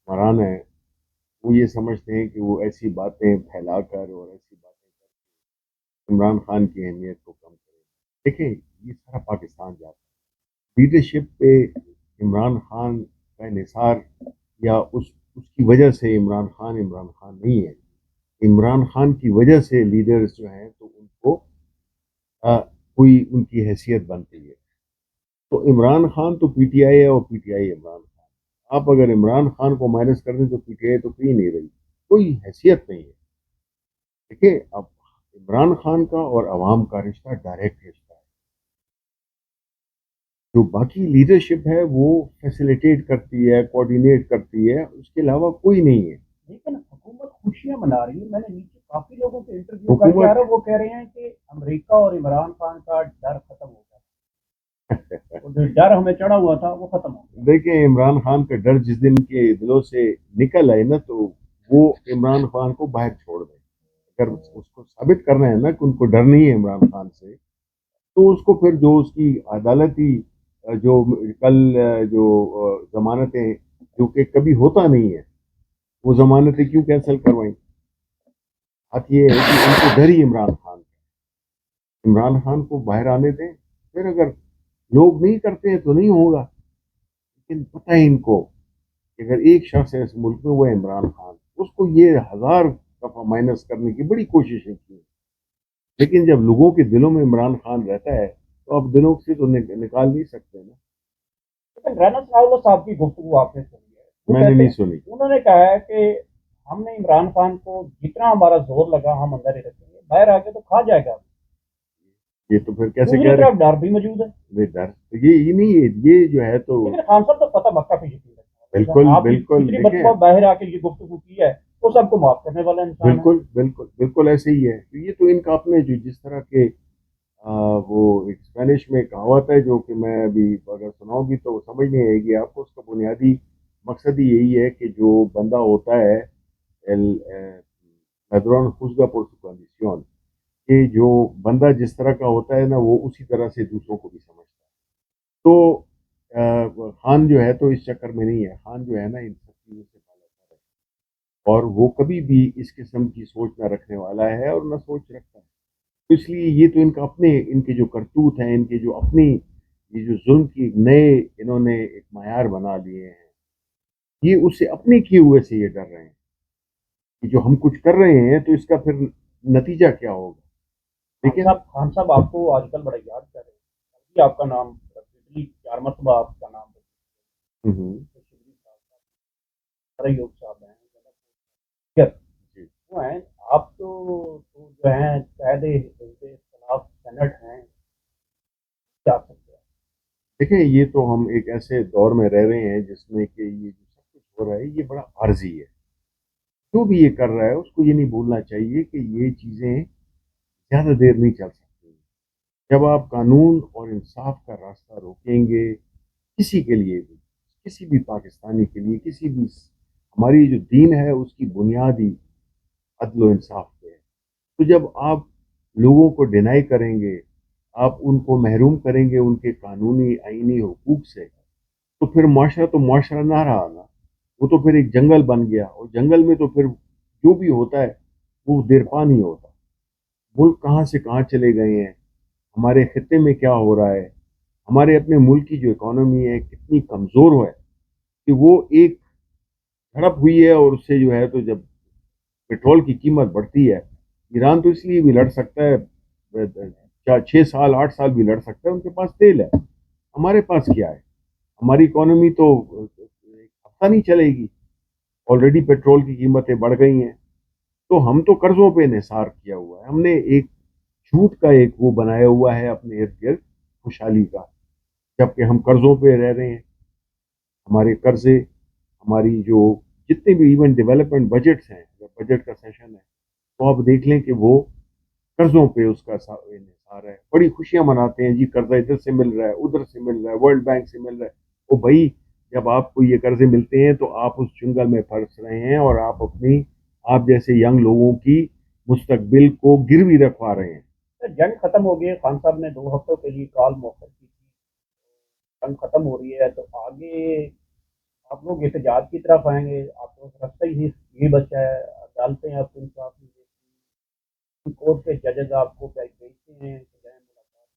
حکمران ہیں وہ یہ سمجھتے ہیں کہ وہ ایسی باتیں پھیلا کر اور ایسی باتیں کر کے عمران خان کی اہمیت کو کم کریں. دیکھیں یہ سارا پاکستان جاتا ہے لیڈرشپ پہ. عمران خان کا انحصار یا اس کی وجہ سے عمران خان نہیں ہے. عمران خان کی وجہ سے لیڈرز جو ہیں تو ان کو کوئی ان کی حیثیت بنتی ہے. تو عمران خان تو پی ٹی آئی ہے اور P T I Imran Khan. آپ اگر عمران خان کو مائنس کر دیں تو پی ٹی آئی تو کہیں نہیں رہی. کوئی حیثیت نہیں ہے. دیکھیں اب عمران خان کا اور عوام کا رشتہ ڈائریکٹ رشتہ ہے. جو باقی لیڈرشپ ہے وہ فیسیلیٹیٹ کرتی ہے کوآرڈینیٹ کرتی ہے اس کے علاوہ کوئی نہیں ہے. لیکن حکومت خوشیاں منا رہی ہے. میں نے نیچے کافی لوگوں کے انٹرویو کر کے آ رہا ہوں، وہ کہہ رہے ہیں کہ امریکہ اور عمران خان کا ڈر ختم ہو گیا، وہ جو ڈر ہمیں چڑھا ہوا تھا وہ ختم ہو گیا. دیکھیں عمران خان کا ڈر جس دن کے دلوں سے نکل آئے نا تو وہ عمران خان کو باہر چھوڑ دیں. اگر اس کو ثابت کرنا ہے نا کہ ان کو ڈر نہیں ہے عمران خان سے تو اس کو پھر جو اس کی عدالتی جو کل جو ضمانتیں جو کہ کبھی ہوتا نہیں ہے وہ ضمانتیں کیوں کینسل کروائیں. بات یہ ہے کہ ان کو ڈر ہی عمران خان کا. عمران خان کو باہر آنے دیں. پھر اگر لوگ نہیں کرتے ہیں تو نہیں ہوگا. لیکن پتہ ہے ان کو کہ اگر ایک شخص ہے اس ملک میں وہ ہے عمران خان. اس کو یہ ہزار دفعہ مائنس کرنے کی بڑی کوششیں کی. لیکن جب لوگوں کے دلوں میں عمران خان رہتا ہے تو آپ دلوں سے تو نکال نہیں سکتے نا. لیکن رانا ثناء صاحب کی گفتگو آپ نے سنی ہے، میں نے نہیں سنی. انہوں نے کہا ہے کہ ہم نے عمران خان کو جتنا ہمارا زور لگا ہم اندر ہی رکھیں گے، باہر آ کے تو کھا جائے گا. یہ تو پھر کیسے دوسری کہہ رہے طرف ڈر بھی موجود ہے. ہیں ڈر تو یہ نہیں ہے. یہ جو ہے تو لیکن خان صاحب تو پتہ مکہ پہ یقین رکھتے ہیں، بالکل آپ بالکل کتنی دیکھیں مرتبہ باہر آ کے یہ گفتگو کی ہے، وہ سب کو معاف کرنے والا انسان ہے. بالکل بالکل بالکل ایسے ہی ہے. تو یہ تو ان کا اپنے جو جس طرح کے وہ ایک اسپینش میں کہاوت ہے جو کہ میں ابھی اگر سناؤں گی تو سمجھ نہیں آئے گی آپ کو. اس کا بنیادی مقصد ہی یہی ہے کہ جو بندہ ہوتا ہے ladrón juzga por su condición کہ جو بندہ جس طرح کا ہوتا ہے نا وہ اسی طرح سے دوسروں کو بھی سمجھتا ہے. تو خان جو ہے تو اس چکر میں نہیں ہے. خان جو ہے نا ان سب چیزوں سے بالا ہے اور وہ کبھی بھی اس قسم کی سوچ نہ رکھنے والا ہے اور نہ سوچ رکھتا ہے. تو اس لیے یہ تو ان کا اپنے ان کے جو کرتوت ہیں ان کے جو اپنی یہ جو ظلم کی نئے انہوں نے ایک معیار بنا لیے ہیں یہ اس سے اپنے کیے ہوئے سے یہ ڈر رہے ہیں کہ جو ہم کچھ کر رہے ہیں تو اس کا پھر نتیجہ کیا ہوگا. لیکن خان صاحب آپ کو آج کل بڑا یاد کر رہے ہیں، آپ کا نام چار مرتبہ آپ کا نام یوگ صاحب ہیں، جی وہ ہیں. آپ تو جو ہیں قائد حزب اختلاف سینٹ ہیں، کیا سکتے ہیں. دیکھیں یہ تو ہم ایک ایسے دور میں رہ رہے ہیں جس میں کہ یہ جو سب کچھ ہو رہا ہے یہ بڑا عارضی ہے. جو بھی یہ کر رہا ہے اس کو یہ نہیں بھولنا چاہیے کہ یہ چیزیں زیادہ دیر نہیں چل سکتی. جب آپ قانون اور انصاف کا راستہ روکیں گے کسی کے لیے بھی کسی بھی پاکستانی کے لیے کسی بھی ہماری جو دین ہے اس کی بنیاد ہی عدل و انصاف پہ ہے. تو جب آپ لوگوں کو ڈینائی کریں گے آپ ان کو محروم کریں گے ان کے قانونی آئینی حقوق سے تو پھر معاشرہ تو معاشرہ نہ رہا نا. وہ تو پھر ایک جنگل بن گیا اور جنگل میں تو پھر جو بھی ہوتا ہے وہ دیرپا نہیں ہوتا. ملک کہاں سے کہاں چلے گئے ہیں. ہمارے خطے میں کیا ہو رہا ہے. ہمارے اپنے ملک کی جو اکانومی ہے کتنی کمزور ہے کہ وہ ایک جھڑپ ہوئی ہے اور اس سے جو ہے تو جب پیٹرول کی قیمت بڑھتی ہے. ایران تو اس لیے بھی لڑ سکتا ہے 6 سال 8 سال بھی لڑ سکتا ہے ان کے پاس تیل ہے. ہمارے پاس کیا ہے. ہماری اکانومی تو ایک ہفتہ نہیں چلے گی. آلریڈی پیٹرول کی قیمتیں بڑھ گئی ہیں. تو ہم تو قرضوں پہ انحصار کیا ہوا ہے. ہم نے ایک جھوٹ کا ایک وہ بنایا ہوا ہے اپنے ارد گرد خوشحالی کا جبکہ ہم قرضوں پہ رہ رہے ہیں. ہمارے قرضے ہماری جو جتنے بھی ایون ڈیولپمنٹ بجٹس ہیں بجٹ کا سیشن ہے تو آپ دیکھ لیں کہ وہ قرضوں پہ اس کا انحصار ہے. بڑی خوشیاں مناتے ہیں جی قرضہ ادھر سے مل رہا ہے ادھر سے مل رہا ہے ورلڈ بینک سے مل رہا ہے. وہ بھائی جب آپ کو یہ قرضے ملتے ہیں تو آپ اس جنگل میں پھنس رہے ہیں اور آپ جیسے ینگ لوگوں کی مستقبل کو گروی رکھوا رہے ہیں. جنگ ختم ہو گئی، خان صاحب نے 2 ہفتوں کے لیے کال موخر کی تھی، جنگ ختم ہو رہی ہے تو آگے آپ لوگ احتجاج کی طرف آئیں گے، آپ کو راستہ ہی یہی بچا ہے، عدالتیں آپ کو انصاف نہیں دیتی، کورٹ کے ججز آپ کو بھیجتے ہیں کہ جائیں ملاقات،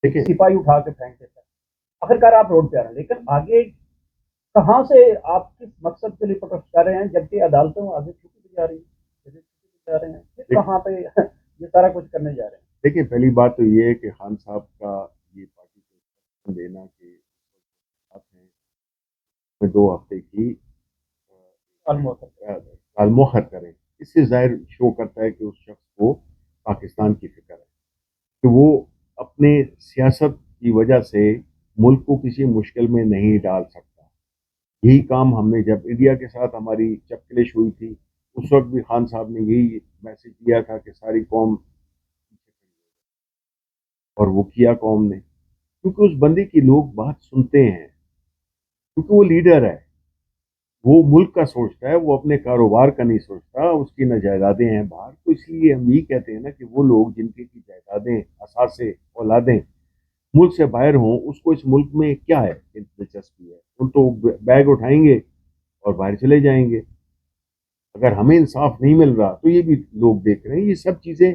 دیکھیں سپاہی اٹھا کے پھینک دیتا ہے، آخرکار آپ روڈ پہ آ رہے ہیں، لیکن آگے کہاں سے آپ کس مقصد کے لیے پروٹیسٹ کر رہے ہیں جبکہ عدالتوں آگے چھوٹی دی جا رہی ہیں، ججز چھوٹی دی جا رہے ہیں، پھر کہاں پہ یہ سارا کچھ کرنے جا رہے ہیں؟ دیکھیں پہلی بات تو یہ ہے کہ خان صاحب کا یہ پارٹی کو دینا کہ آپ ہیں میں 2 ہفتے کی سال موخر کریں، اس سے ظاہر شو کرتا ہے کہ اس شخص کو پاکستان کی فکر ہے کہ وہ اپنے سیاست کی وجہ سے ملک کو کسی مشکل میں نہیں ڈال سکتا. یہی کام ہم نے جب انڈیا کے ساتھ ہماری چپکلش ہوئی تھی اس وقت بھی خان صاحب نے یہی میسج دیا تھا کہ ساری قوم، اور وہ کیا قوم نے، کیونکہ اس بندے کی لوگ بات سنتے ہیں، کیونکہ وہ لیڈر ہے، وہ ملک کا سوچتا ہے، وہ اپنے کاروبار کا نہیں سوچتا، اس کی نہ جائیدادیں ہیں باہر. تو اس لیے ہم یہی کہتے ہیں نا کہ وہ لوگ جن کی جائیدادیں، اثاثے، اولادیں ملک سے باہر ہوں، اس کو اس ملک میں کیا ہے دلچسپی ہے؟ ان تو بیگ اٹھائیں گے اور باہر چلے جائیں گے. اگر ہمیں انصاف نہیں مل رہا تو یہ بھی لوگ دیکھ رہے ہیں، یہ سب چیزیں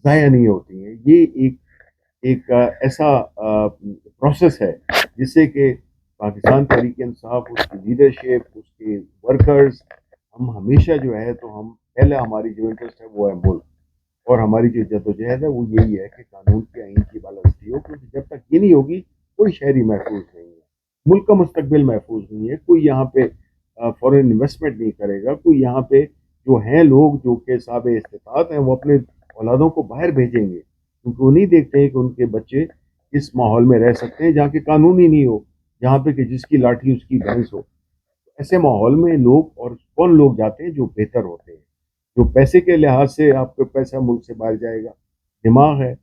ضائع نہیں ہوتی ہیں. یہ ایک ایسا پروسیس ہے جس سے کہ پاکستان تحریک انصاف، اس کی لیڈرشپ، اس کے ورکرز، ہم ہمیشہ جو ہے تو ہم پہلے ہماری جو انٹرسٹ ہے وہ ہے ملک، اور ہماری جو جدوجہد ہے وہ یہی ہے کہ قانون کی آئین کی بالادستی ہو، کیونکہ جب تک یہ نہیں ہوگی کوئی شہری محفوظ نہیں ہے، ملک کا مستقبل محفوظ نہیں ہے، کوئی یہاں پہ فورن انویسٹمنٹ نہیں کرے گا، کوئی یہاں پہ جو ہیں لوگ جو کہ صاحب استطاعت ہیں وہ اپنے اولادوں کو باہر بھیجیں گے، کیونکہ وہ نہیں دیکھتے ہیں کہ ان کے بچے اس ماحول میں رہ سکتے ہیں جہاں کہ قانون ہی نہیں ہو، جہاں پہ کہ جس کی لاٹھی اس کی بھینس ہو. ایسے ماحول میں لوگ، اور کون لوگ جاتے ہیں جو بہتر ہوتے ہیں، جو پیسے کے لحاظ سے آپ کا پیسہ ملک سے باہر جائے گا، دماغ ہے،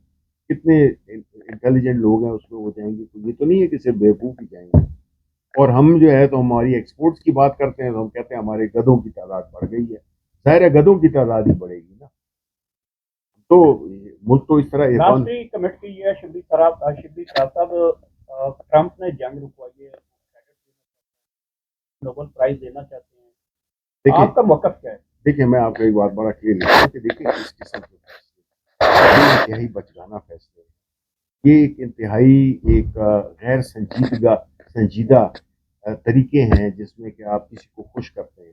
کتنے انٹیلیجنٹ لوگ ہیں اس میں وہ جائیں گے. تو یہ تو نہیں ہے کہ صرف بیوقوف ہی جائیں گے. اور ہم جو ہے تو ہماری ایکسپورٹس کی بات کرتے ہیں تو ہم کہتے ہیں ہمارے گدھوں کی تعداد بڑھ گئی ہے. ظاہر ہے گدھوں کی تعداد ہی بڑھے گی نا. تو ملک تو اس طرح لاسٹری کمٹ کی ہے شبلی صاحب، ٹرمپ نے جنگ رکوائی ہے، نوبل پرائز دینا چاہتے ہیں، دیکھیں آپ کا موقف کیا ہے؟ دیکھیں میں آپ کو ایک بات بڑا کلیئر لکھتا ہوں کہ دیکھیں اس قسم کے فیصلے یہ انتہائی بچگانہ فیصلے ہیں. یہ ایک انتہائی ایک غیر سنجیدہ طریقے ہیں جس میں کہ آپ کسی کو خوش کرتے ہیں.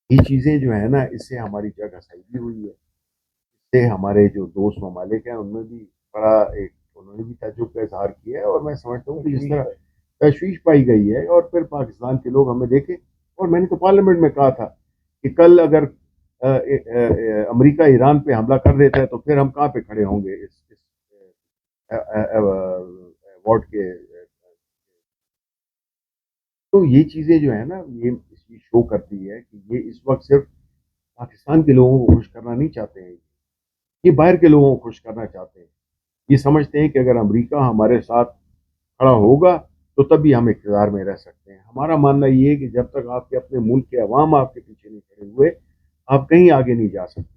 یہ چیزیں جو ہے نا اس سے ہماری جگ ہسائی بھی ہوئی ہے، اس سے ہمارے جو دوست ممالک ہیں ان میں بھی بڑا ایک انہوں نے بھی تعجب کا اظہار کیا ہے. اور میں سمجھتا ہوں کہ جس طرح تشویش پائی گئی ہے، اور پھر پاکستان کے لوگ ہمیں دیکھیں. اور میں نے تو پارلیمنٹ میں کہا تھا کہ کل اگر امریکہ ایران پہ حملہ کر دیتا ہے تو پھر ہم کہاں پہ کھڑے ہوں گے اس وارڈ کے. تو یہ چیزیں جو ہے نا یہ اس کی شو کرتی ہے کہ یہ اس وقت صرف پاکستان کے لوگوں کو خوش کرنا نہیں چاہتے ہیں، یہ باہر کے لوگوں کو خوش کرنا چاہتے ہیں. یہ سمجھتے ہیں کہ اگر امریکہ ہمارے ساتھ کھڑا ہوگا تو تبھی ہم اقتدار میں رہ سکتے ہیں. ہمارا ماننا یہ ہے کہ جب تک آپ کے اپنے ملک کے عوام آپ کے پیچھے نہیں کھڑے ہوئے آپ کہیں آگے نہیں جا سکتے.